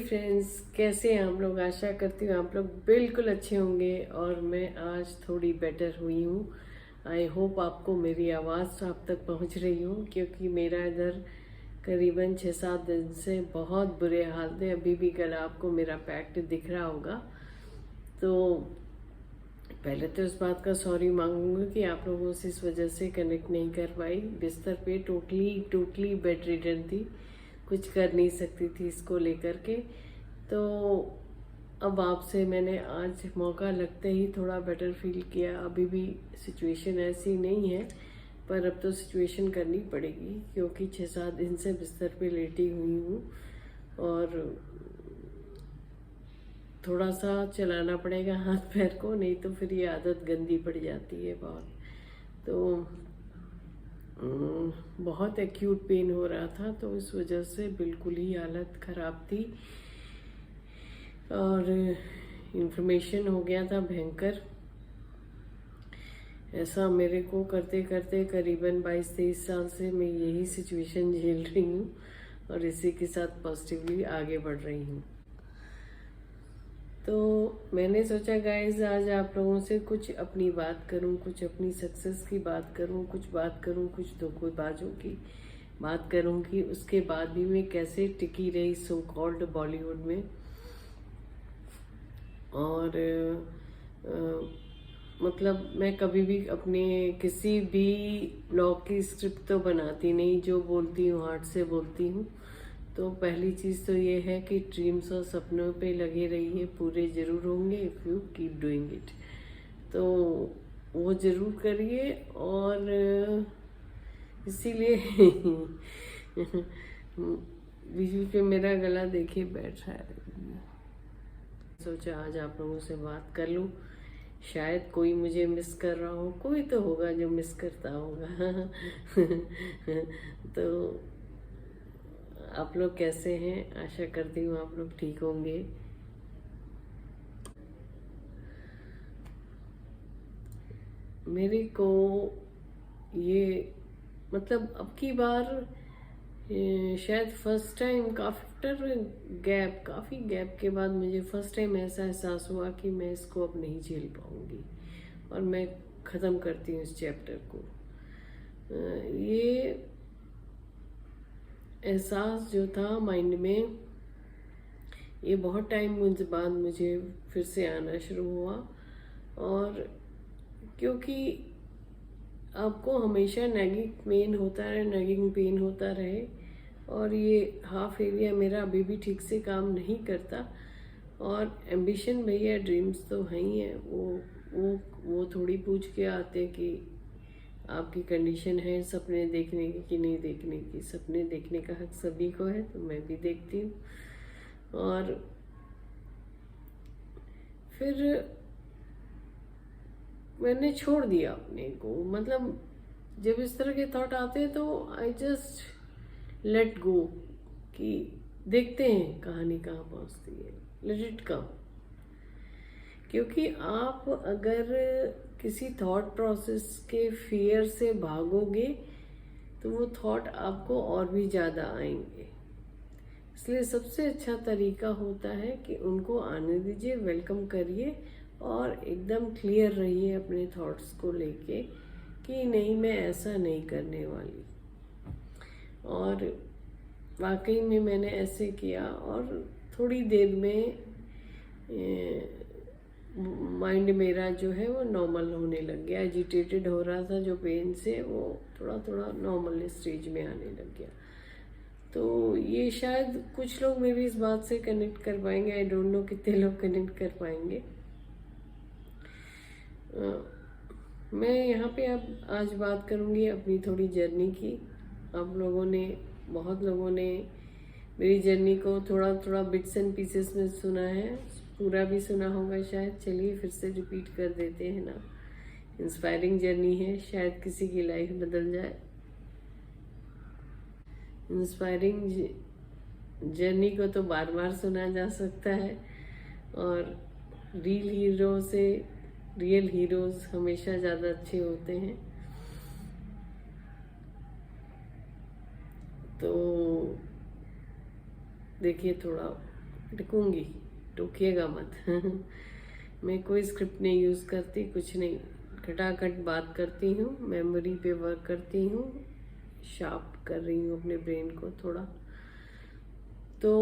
Friends, कैसे हैं आप लोग। आशा करती हूँ आप लोग बिल्कुल अच्छे होंगे और मैं आज थोड़ी बेटर हुई हूँ। आई होप आपको मेरी आवाज़ आप तक पहुँच रही हो, क्योंकि मेरा इधर करीबन 6-7 दिन से बहुत बुरे हाल थे। अभी भी गला आपको मेरा पैक्ट दिख रहा होगा। तो पहले तो इस बात का सॉरी मांगूंगी कि आप लोगों से इस वजह से कनेक्ट नहीं कर पाई। बिस्तर पे टोटली बेड रिडन थी, कुछ कर नहीं सकती थी इसको लेकर के। तो अब आपसे मैंने आज मौका लगते ही थोड़ा बेटर फील किया। अभी भी सिचुएशन ऐसी नहीं है, पर अब तो सिचुएशन करनी पड़ेगी, क्योंकि 6-7 दिन से बिस्तर पे लेटी हुई हूँ और थोड़ा सा चलाना पड़ेगा हाथ पैर को, नहीं तो फिर ये आदत गंदी पड़ जाती है बहुत। तो बहुत एक्यूट पेन हो रहा था, तो इस वजह से बिल्कुल ही हालत ख़राब थी और इन्फ्लेमेशन हो गया था भयंकर। ऐसा मेरे को करते करते करीबन 22-23 साल से मैं यही सिचुएशन झेल रही हूँ और इसी के साथ पॉजिटिवली आगे बढ़ रही हूँ। तो मैंने सोचा गाइस, आज आप लोगों से कुछ अपनी बात करूं, कुछ अपनी सक्सेस की बात करूं, कुछ बात करूं, कुछ धोखेबाजों की बात करूं कि उसके बाद भी मैं कैसे टिकी रही सो कॉल्ड बॉलीवुड में। और मतलब मैं कभी भी अपने किसी भी ब्लॉग की स्क्रिप्ट तो बनाती नहीं, जो बोलती हूँ हार्ट से बोलती हूँ। तो पहली चीज़ तो ये है कि ड्रीम्स और सपनों पे लगे रहिए, पूरे ज़रूर होंगे if you keep doing it. तो वो ज़रूर करिए। और इसीलिए बीच बीच में मेरा गला देखिए बैठ रहा है। सोचा आज आप लोगों से बात कर लूँ, शायद कोई मुझे मिस कर रहा हो, कोई तो होगा जो मिस करता होगा। तो आप लोग कैसे हैं? आशा करती हूँ आप लोग ठीक होंगे। मेरे को ये मतलब अब की बार शायद फर्स्ट टाइम काफ़ी गैप के बाद मुझे फर्स्ट टाइम ऐसा एहसास हुआ कि मैं इसको अब नहीं झेल पाऊँगी और मैं ख़त्म करती हूँ इस चैप्टर को। ये एहसास जो था माइंड में, ये बहुत टाइम बाद मुझे फिर से आना शुरू हुआ। और क्योंकि आपको हमेशा नैगिंग पेन होता रहे और ये हाफ एरिया मेरा अभी भी ठीक से काम नहीं करता। और एम्बिशन भैया, ड्रीम्स तो हैं ही हैं, वो थोड़ी पूछ के आते कि आपकी कंडीशन है सपने देखने की कि नहीं देखने की। सपने देखने का हक सभी को है, तो मैं भी देखती हूँ। और फिर मैंने छोड़ दिया अपने को, मतलब जब इस तरह के थॉट आते हैं तो आई जस्ट लेट गो कि देखते हैं कहानी कहाँ पहुँचती है, लेट इट कम। क्योंकि आप अगर किसी थॉट प्रोसेस के फियर से भागोगे तो वो थॉट आपको और भी ज़्यादा आएंगे। इसलिए सबसे अच्छा तरीका होता है कि उनको आने दीजिए, वेलकम करिए और एकदम क्लियर रहिए अपने थॉट्स को लेके कि नहीं, मैं ऐसा नहीं करने वाली। और वाकई में मैंने ऐसे किया और थोड़ी देर में माइंड मेरा जो है वो नॉर्मल होने लग गया। एजिटेटेड हो रहा था जो पेन से, वो थोड़ा थोड़ा नॉर्मल स्टेज में आने लग गया। तो ये शायद कुछ लोग मेरी इस बात से कनेक्ट कर पाएंगे, आई डोंट नो कितने लोग कनेक्ट कर पाएंगे। मैं यहाँ पे अब आज बात करूँगी अपनी थोड़ी जर्नी की। बहुत लोगों ने मेरी जर्नी को थोड़ा थोड़ा बिट्स एंड पीसेस में सुना है, पूरा भी सुना होगा शायद। चलिए फिर से रिपीट कर देते हैं ना। इंस्पायरिंग जर्नी है, शायद किसी की लाइफ बदल जाए। इंस्पायरिंग जर्नी को तो बार बार सुना जा सकता है और रियल हीरोज हमेशा ज़्यादा अच्छे होते हैं। तो देखिए, थोड़ा टकूंगी, टोकिएगा मत। मैं कोई स्क्रिप्ट नहीं यूज़ करती, कुछ नहीं, खटाखट बात करती हूँ, मेमोरी पे वर्क करती हूँ, शार्प कर रही हूँ अपने ब्रेन को थोड़ा। तो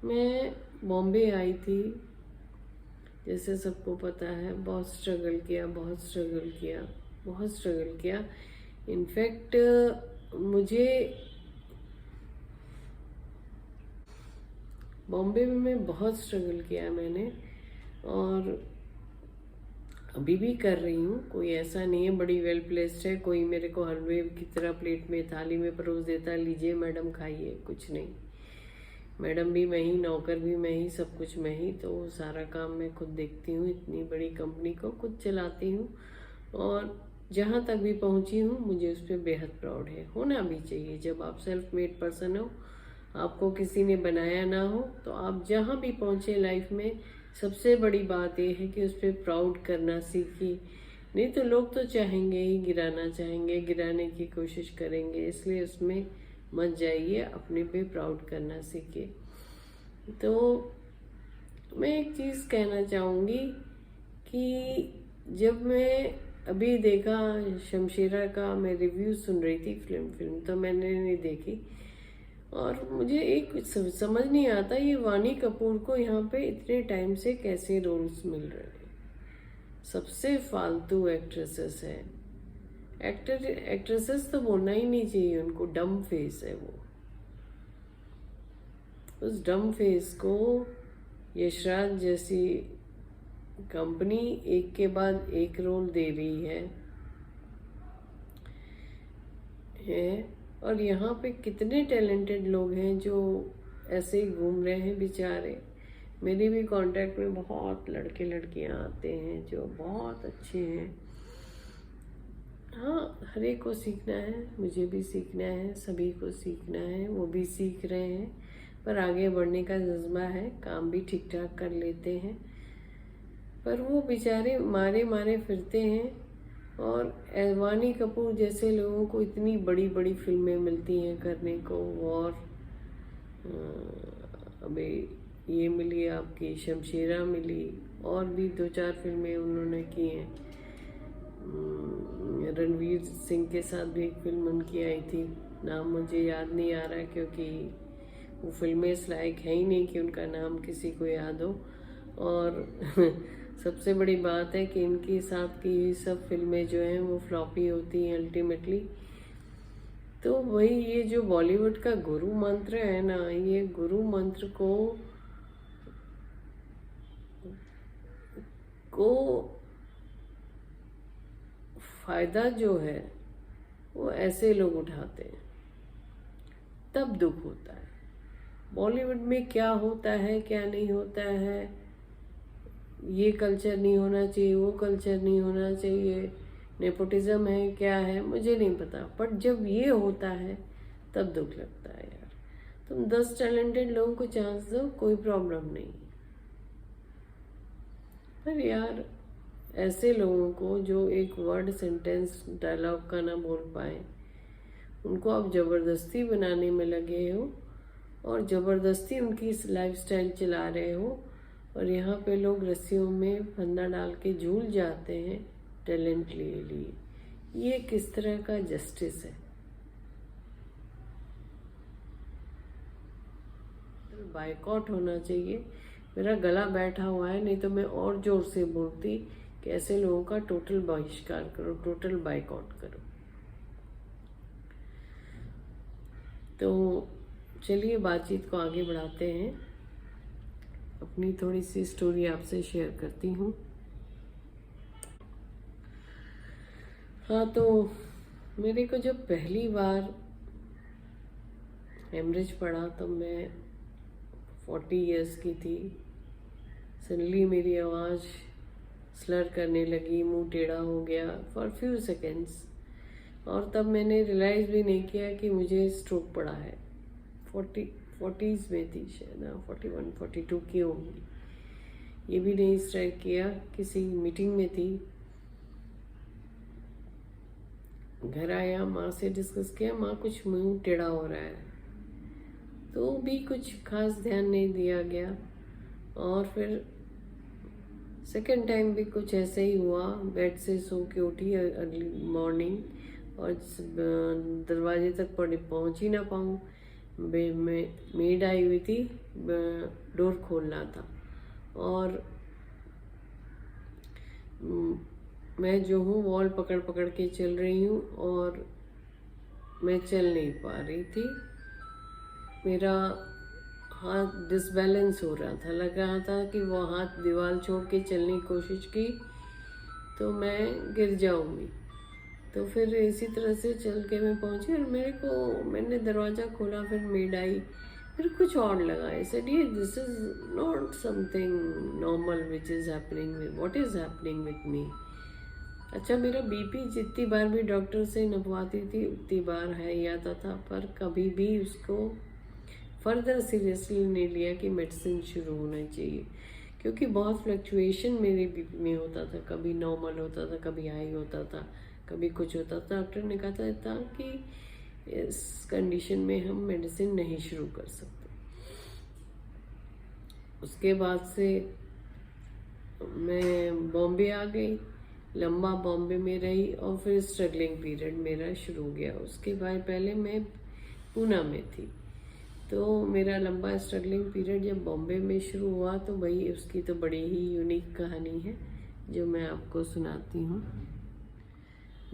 मैं बॉम्बे आई थी, जैसे सबको पता है, बहुत स्ट्रगल किया, बहुत स्ट्रगल किया, बहुत स्ट्रगल किया। इनफैक्ट मुझे बॉम्बे में मैं बहुत स्ट्रगल किया मैंने, और अभी भी कर रही हूँ। कोई ऐसा नहीं है, बड़ी वेल प्लेस्ड है, कोई मेरे को हलवे की तरह प्लेट में थाली में परोस देता, लीजिए मैडम खाइए, कुछ नहीं। मैडम भी मैं ही, नौकर भी मैं ही, सब कुछ मैं ही। तो सारा काम मैं खुद देखती हूँ, इतनी बड़ी कंपनी को खुद चलाती हूँ, और जहाँ तक भी पहुँची हूँ मुझे उस पर बेहद प्राउड है। होना भी चाहिए, जब आप सेल्फ मेड पर्सन हो, आपको किसी ने बनाया ना हो, तो आप जहाँ भी पहुँचे लाइफ में, सबसे बड़ी बात यह है कि उस पर प्राउड करना सीखिए। नहीं तो लोग तो चाहेंगे ही गिराना, चाहेंगे गिराने की कोशिश करेंगे, इसलिए उसमें मत जाइए, अपने पे प्राउड करना सीखिए। तो मैं एक चीज़ कहना चाहूँगी कि जब मैं अभी देखा शमशेरा का, मैं रिव्यू सुन रही थी, फिल्म तो मैंने नहीं देखी, और मुझे एक समझ नहीं आता, ये वानी कपूर को यहाँ पे इतने टाइम से कैसे रोल्स मिल रहे हैं। सबसे फालतू एक्ट्रेसेस है, एक्ट्रेसेस तो बोलना ही नहीं चाहिए उनको, डम फेस है वो। उस डम फेस को यशराज जैसी कंपनी एक के बाद एक रोल दे रही है। और यहाँ पे कितने टैलेंटेड लोग हैं जो ऐसे ही घूम रहे हैं बेचारे। मेरे भी कांटेक्ट में बहुत लड़के लड़कियाँ आते हैं जो बहुत अच्छे हैं। हाँ, हर एक को सीखना है, मुझे भी सीखना है, सभी को सीखना है, वो भी सीख रहे हैं, पर आगे बढ़ने का जज्बा है, काम भी ठीक ठाक कर लेते हैं, पर वो बेचारे मारे मारे फिरते हैं। और वानी कपूर जैसे लोगों को इतनी बड़ी बड़ी फिल्में मिलती हैं करने को, और अभी ये मिली आपकी शमशेरा मिली, और भी 2-4 फिल्में उन्होंने की हैं। रणवीर सिंह के साथ भी एक फिल्म उनकी आई थी, नाम मुझे याद नहीं आ रहा, क्योंकि वो फिल्में इस लायक है ही नहीं कि उनका नाम किसी को याद हो। और सबसे बड़ी बात है कि इनके साथ की सब फिल्में जो हैं वो फ्लॉपी होती हैं अल्टीमेटली। तो वही ये जो बॉलीवुड का गुरु मंत्र है ना, ये गुरु मंत्र को फायदा जो है वो ऐसे लोग उठाते हैं, तब दुख होता है। बॉलीवुड में क्या होता है क्या नहीं होता है, ये कल्चर नहीं होना चाहिए, वो कल्चर नहीं होना चाहिए, नेपोटिज्म है क्या है, मुझे नहीं पता, बट जब ये होता है तब दुख लगता है यार। तुम 10 टैलेंटेड लोगों को चांस दो, कोई प्रॉब्लम नहीं, पर यार ऐसे लोगों को जो एक वर्ड सेंटेंस डायलॉग का ना बोल पाए, उनको आप ज़बरदस्ती बनाने में लगे हो, और ज़बरदस्ती उनकी लाइफस्टाइल चला रहे हो, और यहाँ पे लोग रस्सियों में फंदा डाल के झूल जाते हैं टैलेंट लिए। ये किस तरह का जस्टिस है? बायकॉट होना चाहिए। मेरा गला बैठा हुआ है, नहीं तो मैं और जोर से बोलती कि ऐसे लोगों का टोटल बहिष्कार करो, टोटल बायकॉट करो। तो चलिए बातचीत को आगे बढ़ाते हैं, अपनी थोड़ी सी स्टोरी आपसे शेयर करती हूँ। हाँ, तो मेरे को जब पहली बार हेमरेज पड़ा तो मैं 40 इयर्स की थी। सडनली मेरी आवाज़ स्लर करने लगी, मुंह टेढ़ा हो गया फॉर फ्यू सेकेंड्स, और तब मैंने रियलाइज़ भी नहीं किया कि मुझे स्ट्रोक पड़ा है। 40s में थी शायद, 41 42 की होंगी, ये भी नहीं स्ट्राइक किया। किसी मीटिंग में थी, घर आया, माँ से डिस्कस किया, माँ कुछ मुंह टेढ़ा हो रहा है, तो भी कुछ खास ध्यान नहीं दिया गया। और फिर सेकंड टाइम भी कुछ ऐसे ही हुआ, बेड से सो के उठी अर्ली मॉर्निंग और दरवाजे तक पहुंच ही ना पाऊँ। मेड आई हुई थी, डोर खोलना था और मैं जो हूँ वॉल पकड़ पकड़ के चल रही हूँ और मैं चल नहीं पा रही थी। मेरा हाथ डिसबैलेंस हो रहा था, लग रहा था कि वो हाथ दीवार छोड़ के चलने की कोशिश की तो मैं गिर जाऊंगी। तो फिर इसी तरह से चल के मैं पहुंची और मैंने दरवाज़ा खोला, फिर मेड आई। फिर कुछ और लगा, आई सेड ये this is not something normal which is happening, what is happening with me. अच्छा, मेरा बीपी जितनी बार भी डॉक्टर से नपवाती थी उतनी बार है ही आता था, पर कभी भी उसको फर्दर सीरियसली नहीं लिया कि मेडिसिन शुरू होना चाहिए, क्योंकि बहुत फ्लक्चुएशन मेरे बीपी में होता था। कभी नॉर्मल होता था, कभी हाई होता था, कभी कुछ होता था। डॉक्टर ने कहा था कि इस कंडीशन में हम मेडिसिन नहीं शुरू कर सकते। उसके बाद से मैं बॉम्बे आ गई, लंबा बॉम्बे में रही और फिर स्ट्रगलिंग पीरियड मेरा शुरू हो गया। उसके बाद पहले मैं पूना में थी, तो मेरा लंबा स्ट्रगलिंग पीरियड जब बॉम्बे में शुरू हुआ तो भाई उसकी तो बड़ी ही यूनिक कहानी है जो मैं आपको सुनाती हूँ।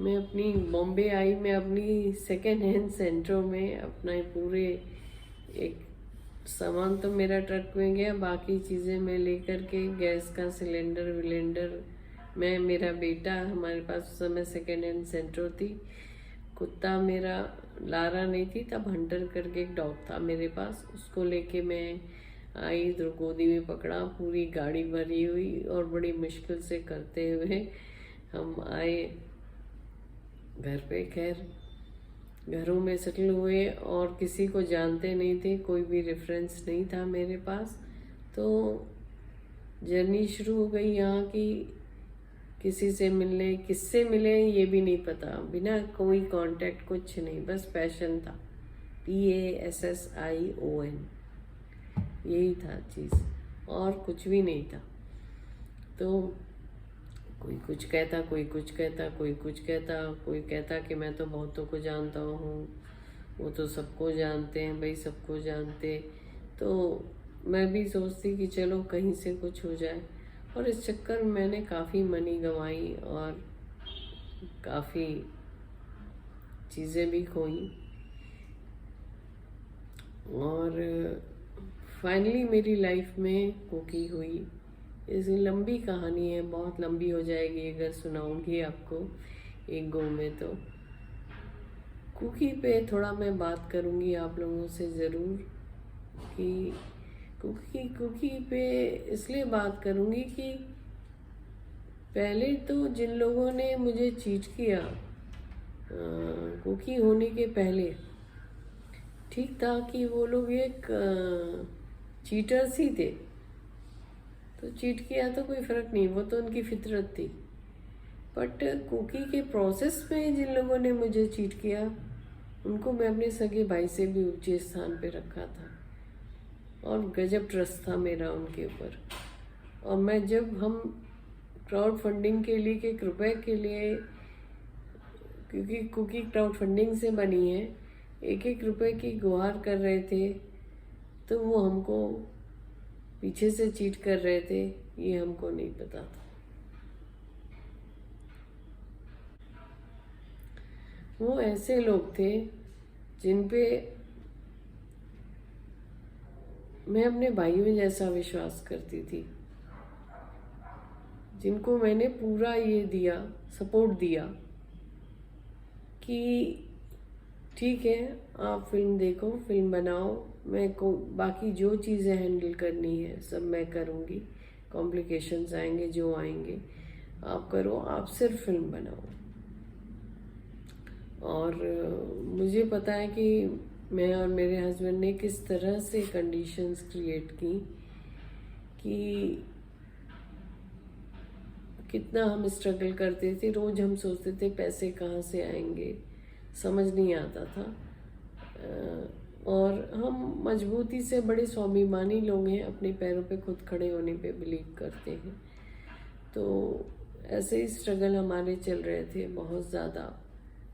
मैं अपनी बॉम्बे आई, मैं अपनी सेकेंड हैंड सेंटरों में अपना पूरे एक सामान तो मेरा ट्रक में गया, बाकी चीज़ें मैं लेकर के गैस का सिलेंडर विलेंडर, मैं मेरा बेटा, हमारे पास उस समय सेकेंड हैंड सेंटर थी। कुत्ता मेरा लारा नहीं थी तब, हंटर करके एक डॉग था मेरे पास, उसको लेके मैं आई, तो गोदी में पकड़ा, पूरी गाड़ी भरी हुई और बड़ी मुश्किल से करते हुए हम आए घर पे। खैर घरों में सेटल हुए और किसी को जानते नहीं थे, कोई भी रेफरेंस नहीं था मेरे पास। तो जर्नी शुरू हो गई यहाँ की, किसी से मिलने, किससे मिले ये भी नहीं पता, बिना कोई कांटेक्ट, कुछ नहीं, बस पैशन था, PASSION, यही था चीज़ और कुछ भी नहीं था। तो कोई कुछ कहता, कोई कुछ कहता, कोई कुछ कहता, कोई कहता कि मैं तो बहुतों को जानता हूँ, वो तो सबको जानते हैं, भाई सबको जानते। तो मैं भी सोचती कि चलो कहीं से कुछ हो जाए, और इस चक्कर में मैंने काफ़ी मनी गंवाई और काफ़ी चीज़ें भी खोई। और फाइनली मेरी लाइफ में कुकी हुई। इसकी लंबी कहानी है, बहुत लंबी हो जाएगी अगर सुनाऊंगी आपको एक गो में। तो कुकी पे थोड़ा मैं बात करूंगी आप लोगों से ज़रूर, कि कुकी पे इसलिए बात करूंगी कि पहले तो जिन लोगों ने मुझे चीट किया कुकी होने के पहले, ठीक था कि वो लोग एक चीटर्स ही थे, तो चीट किया तो कोई फ़र्क नहीं, वो तो उनकी फितरत थी। बट कुकी के प्रोसेस में जिन लोगों ने मुझे चीट किया उनको मैं अपने सगे भाई से भी ऊंचे स्थान पे रखा था और गजब ट्रस्ट था मेरा उनके ऊपर। और मैं जब हम क्राउड फंडिंग के लिए, के रुपए के लिए, क्योंकि कुकी क्राउड फंडिंग से बनी है, एक एक रुपए की गुहार कर रहे थे, तो वो हमको पीछे से चीट कर रहे थे, ये हमको नहीं पता था। वो ऐसे लोग थे जिन पे मैं अपने भाइयों जैसा विश्वास करती थी, जिनको मैंने पूरा ये दिया, सपोर्ट दिया कि ठीक है आप फिल्म देखो, फिल्म बनाओ, मैं को बाकी जो चीज़ें हैंडल करनी है सब मैं करूँगी, कॉम्प्लिकेशंस आएंगे जो आएंगे आप करो, आप सिर्फ फिल्म बनाओ। और मुझे पता है कि मैं और मेरे हस्बैंड ने किस तरह से कंडीशंस क्रिएट की, कि कितना हम स्ट्रगल करते थे, रोज़ हम सोचते थे पैसे कहाँ से आएंगे, समझ नहीं आता था। और हम मजबूती से बड़े स्वाभिमानी लोग हैं, अपने पैरों पे खुद खड़े होने पे बिलीव करते हैं। तो ऐसे ही स्ट्रगल हमारे चल रहे थे बहुत ज़्यादा,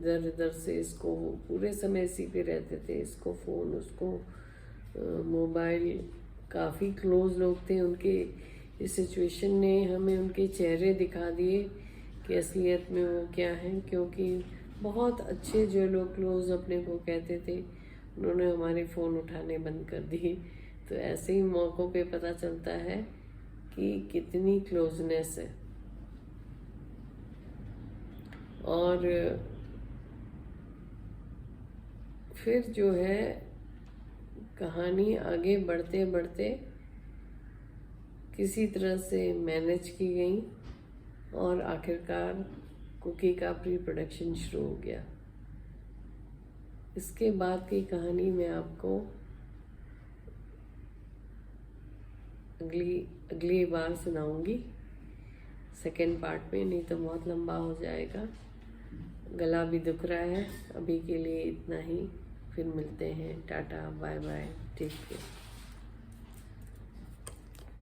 इधर उधर से। इसको पूरे समय इसी पे रहते थे, इसको फ़ोन, उसको मोबाइल। काफ़ी क्लोज लोग थे उनके। इस सिचुएशन ने हमें उनके चेहरे दिखा दिए कि असलियत में वो क्या हैं, क्योंकि बहुत अच्छे जो लोग क्लोज अपने को कहते थे, उन्होंने हमारे फ़ोन उठाने बंद कर दिए। तो ऐसे ही मौक़ों पे पता चलता है कि कितनी क्लोजनेस है। और फिर जो है कहानी आगे बढ़ते बढ़ते किसी तरह से मैनेज की गई और आखिरकार कुकी का प्री प्रोडक्शन शुरू हो गया। इसके बाद की कहानी मैं आपको अगली बार सुनाऊंगी, सेकेंड पार्ट में, नहीं तो बहुत लंबा हो जाएगा। गला भी दुख रहा है। अभी के लिए इतना ही, फिर मिलते हैं। Tata, bye bye, take care.